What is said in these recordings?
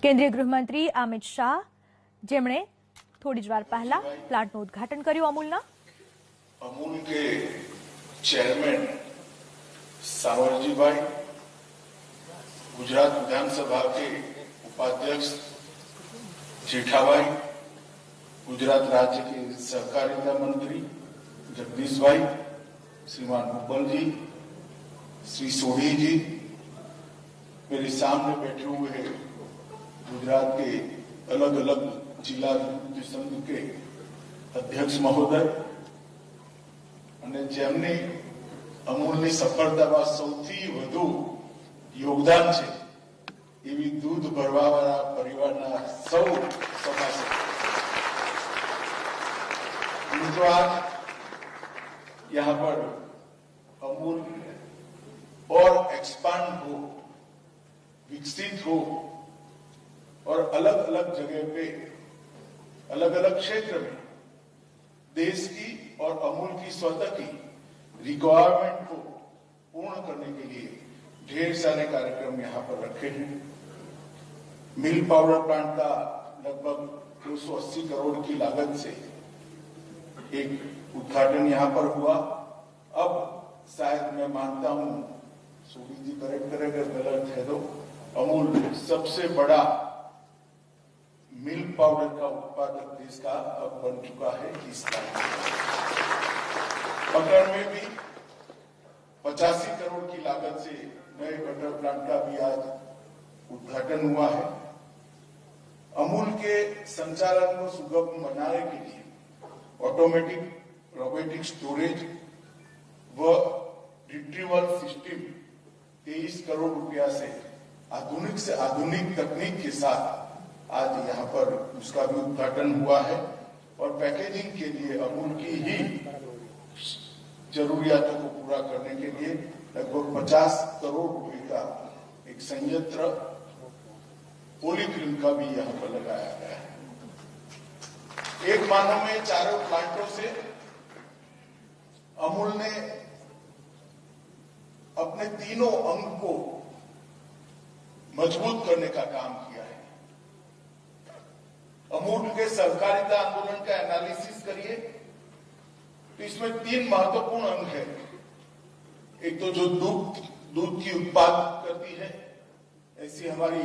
केंद्रीय गृहमंत्री अमित शाह जेमणे थोड़ी ज वार पहला प्लांटનું ઉદ્ઘાટન કર્યું અમૂલના अमूल के चेयरमैन सावरजी भाई, गुजरात विधानसभा के उपाध्यक्ष जेठाभाई, गुजरात राज्य के सहकारिता मंत्री जगदीश भाई, श्रीमान भूपल जी, श्री सोढ़ी जी, मेरे सामने बैठे हुए गुजरात के अलग अलग जिला दूध संघ के अध्यक्ष महोदय અને જેમની અમૂલની સફળતામાં સૌથી વધુ યોગદાન છે એવી દૂધ ભરવાવાળા પરિવારના સૌ સભાસદ મિત્રો, आज यहाँ पर अमूल और एक्सपांड हो, विकसित हो और अलग अलग जगह पे अलग अलग क्षेत्र में देश की और अमूल की स्वतः की रिक्वायरमेंट को पूर्ण करने के लिए ढेर सारे कार्यक्रम यहाँ पर रखे हैं। मिल पाउडर प्लांट का लगभग 280 करोड़ की लागत से एक उद्घाटन यहाँ पर हुआ। अब शायद मैं मानता हूँ, सोढ़ी जी करेक्ट करेगा गलत है तो, अमूल सबसे बड़ा मिल्क पाउडर का उत्पादक देश का अब बन चुका है। इस बटर में भी 85 करोड़ की लागत से नए बटर प्लांट का भी आज उद्घाटन हुआ है। अमूल के संचालन को सुगम बनाने के लिए ऑटोमेटिक रोबोटिक स्टोरेज व रिट्रीवल सिस्टम 23 करोड़ रुपया से आधुनिक तकनीक के साथ आज यहाँ पर उसका भी उद्घाटन हुआ है। और पैकेजिंग के लिए अमूल की ही जरूरियातों को पूरा करने के लिए लगभग 50 करोड़ रुपए का एक संयंत्र पॉलीफिल्म का भी यहाँ पर लगाया गया है। एक मानव में चारों प्लांटों से अमूल ने अपने तीनों अंग को मजबूत करने का काम किया है। अमूल के सहकारिता आंदोलन का एनालिसिस करिए तो इसमें 3 महत्वपूर्ण अंग है। एक तो जो दूध की उत्पादन करती है, ऐसी हमारी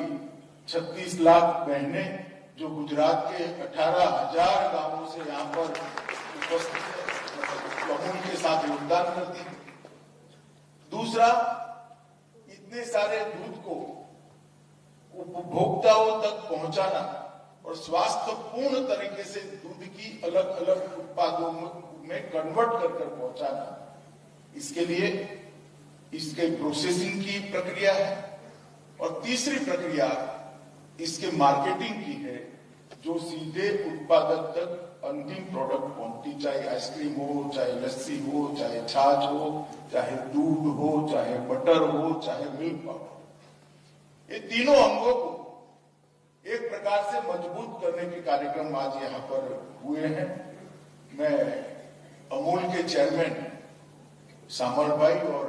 36 लाख बहनें जो गुजरात के 18,000 गांवों से यहाँ पर उपस्थित है, अमूल के साथ योगदान करती है। दूसरा, इतने सारे दूध को उपभोक्ताओं तक पहुंचाना और स्वास्थ्यपूर्ण तरीके से दूध की अलग अलग उत्पादों में कन्वर्ट कर पहुंचाना, इसके लिए इसके प्रोसेसिंग की प्रक्रिया है। और तीसरी प्रक्रिया इसके मार्केटिंग की है, जो सीधे उत्पादक तक अंतिम प्रोडक्ट पहुंचती, चाहे आइसक्रीम हो, चाहे लस्सी हो, चाहे छाछ हो, चाहे दूध हो, चाहे बटर हो, चाहे मिल्क पाउडर। ये तीनों अंगों को एक प्रकार से मजबूत करने के कार्यक्रम आज यहाँ पर हुए हैं। मैं अमूल के चेयरमैन सामर भाई और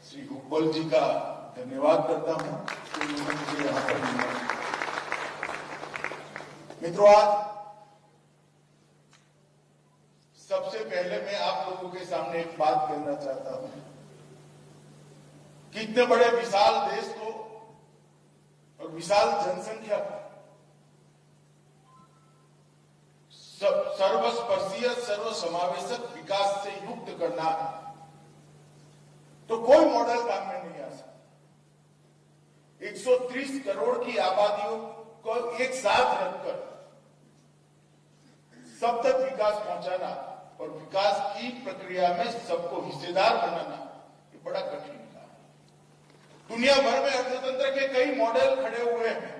श्री भूपल जी का धन्यवाद करता हूँ कि उन्होंने मुझे यहाँ पर मिला। मित्रों, आज सबसे पहले मैं आप लोगों के सामने एक बात कहना चाहता हूँ कि इतने बड़े विशाल देश को और विशाल जनसंख्या को सर्वस्पर्शीय सर्वसमावेशक विकास से युक्त करना है तो कोई मॉडल काम में नहीं आ सकता। 130 करोड़ की आबादियों को एक साथ रखकर सब तक विकास पहुंचाना और विकास की प्रक्रिया में सबको हिस्सेदार बनाना, ये बड़ा कठिन काम है। दुनिया भर में अर्थतंत्र के कई मॉडल खड़े हुए हैं,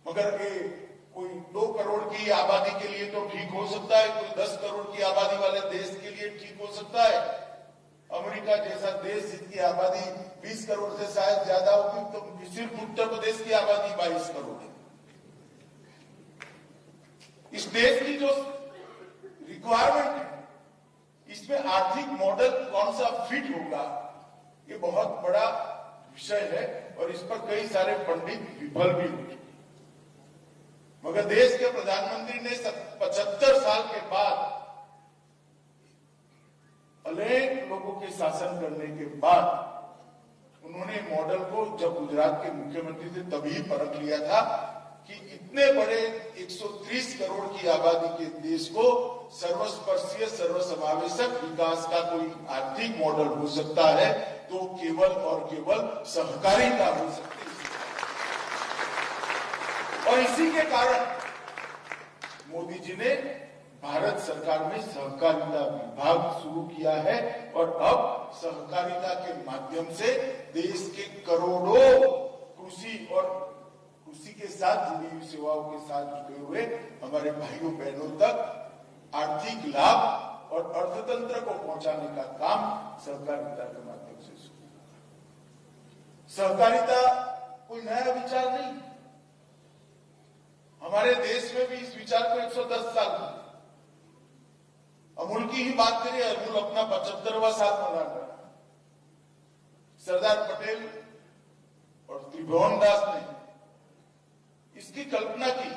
मगर ये कोई 2 करोड़ की आबादी के लिए तो ठीक हो सकता है, कोई 10 करोड़ की आबादी वाले देश के लिए ठीक हो सकता है। अमेरिका जैसा देश जिसकी आबादी 20 करोड़ से शायद ज्यादा होगी, तो सिर्फ उत्तर प्रदेश की आबादी 22 करोड़ है। इस देश की जो रिक्वायरमेंट है, इसमें आर्थिक मॉडल कौन सा फिट होगा, ये बहुत बड़ा विषय है और इस पर कई सारे पंडित विफल भी हो चुके। मगर देश के प्रधानमंत्री ने 75 साल के बाद अनेक लोगों के शासन करने के बाद उन्होंने मॉडल को, जब गुजरात के मुख्यमंत्री थे तभी परख लिया था कि इतने बड़े 130 करोड़ की आबादी के देश को सर्वस्पर्शीय सर्वसमावेशक विकास का कोई आर्थिक मॉडल हो सकता है तो केवल और केवल सहकारिता हो सकती है। और इसी के कारण मोदी जी ने भारत सरकार में सहकारिता विभाग शुरू किया है और अब सहकारिता के माध्यम से देश के करोड़ों कृषि और कृषि के साथ जुड़ी हुई सेवाओं के साथ जुड़े हुए हमारे भाइयों बहनों तक आर्थिक लाभ और अर्थतंत्र को पहुंचाने का काम सहकारिता के माध्यम से शुरू हुआ। सहकारिता कोई नया विचार नहीं, हमारे देश में भी इस विचार को 110 साल हुए। अमूल की ही बात करिए, अमूल अपना 75वां साल मना रहा है। सरदार पटेल और त्रिभुवन दास ने इसकी कल्पना की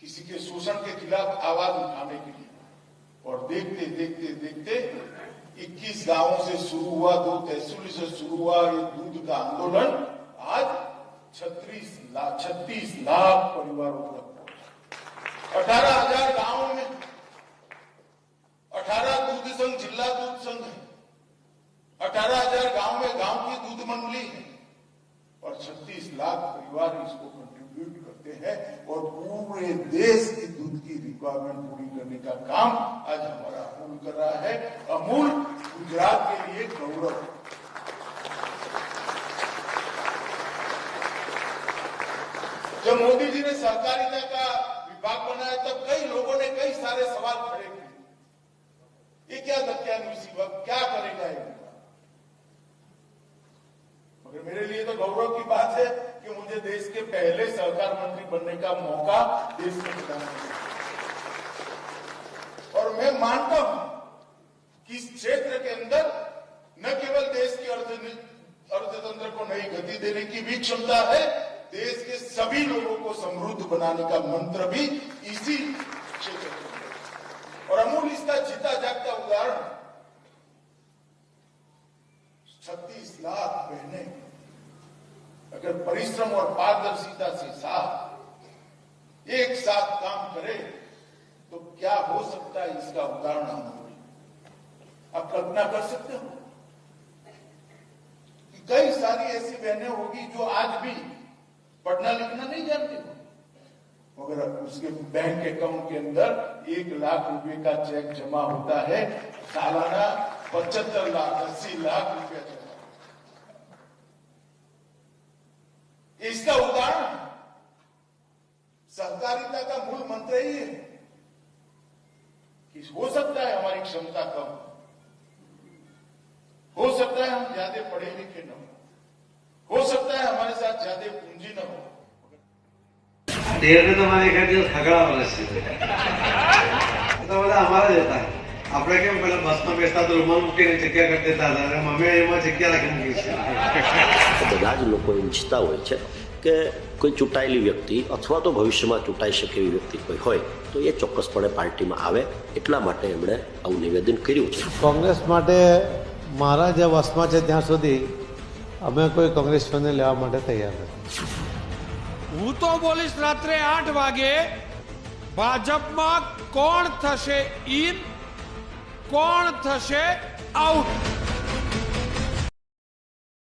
किसी के शोषण के खिलाफ आवाज उठाने के लिए, और देखते देखते देखते 21 गांवों से शुरू हुआ, 2 तहसील से शुरू हुआ ये दूध का आंदोलन आज 36 लाख परिवारों तक पहुंचा। 18,000 गांवों में 18 दूध संघ, जिला दूध संघ है, 18,000 गांव में गांव की दूध मंडली है और 36 लाख परिवार इसको कंट्रीब्यूट करते हैं और पूरे देश की दूध की रिक्वायरमेंट पूरी करने का काम आज हमारा अमूल कर रहा है। अमूल गुजरात के लिए गौरव है। जब मोदी जी ने सहकारिता का विभाग बनाया तब कई लोगों ने कई सारे सवाल खड़े किए। ये क्या दत्यानुसी वक्त क्या करेगा ये विभाग? मगर मेरे लिए तो गौरव की बात है कि मुझे देश के पहले सहकार मंत्री बनने का मौका देश में मिला और मैं मानता हूं कि इस क्षेत्र के अंदर न केवल देश के अर्थतंत्र को नई गति देने की भी क्षमता है, देश के सभी लोगों को समृद्ध बनाने का मंत्र भी इसी क्षेत्र में। और अमूल इसका जीता जागता उदाहरण। 36 लाख बहनें अगर परिश्रम और पारदर्शिता से साथ एक साथ काम करे तो क्या हो सकता है, इसका उदाहरण अमूल। आप कल्पना कर सकते हो कि कई सारी ऐसी बहनें होगी जो आज भी पढ़ना लिखना नहीं जानते हो, मगर उसके बैंक अकाउंट के अंदर 1 लाख रुपए का चेक जमा होता है, सालाना 75 लाख 80 लाख रुपया जमा। इसका उदाहरण सहकारिता का मूल मंत्र ही है कि हो सकता है हमारी क्षमता कम, हो सकता है हम ज्यादा पढ़े लिखे न हो सकता है हमारे साथ ज्यादा पूंजी न हो। ઢેરને તો મારે એક દિવસ ખગડાવવાનો છે તો બધા અમારા જ હતા. આપણે કેમ પેલા બસમાં બેસતા તો રૂમાલ મૂકીને જગ્યા કરી દેતા હતા, અમે એમાં જગ્યા રાખી મૂકી છે. બધા જ લોકો ઈચ્છતા હોય છે કે કોઈ ચૂંટાયેલી વ્યક્તિ અથવા તો ભવિષ્યમાં ચૂંટાઈ શકે એવી વ્યક્તિ કોઈ હોય તો એ ચોક્કસપણે પાર્ટીમાં આવે, એટલા માટે એમણે આવું નિવેદન કર્યું છે. કોંગ્રેસ માટે મારા જે વસમાં છે ત્યાં સુધી અમે કોઈ કોંગ્રેસને લેવા માટે તૈયાર નથી. હું તો બોલીશ રાત્રે 8 વાગે ભાજપમાં કોણ થશે ઇન, કોણ થશે આઉટ.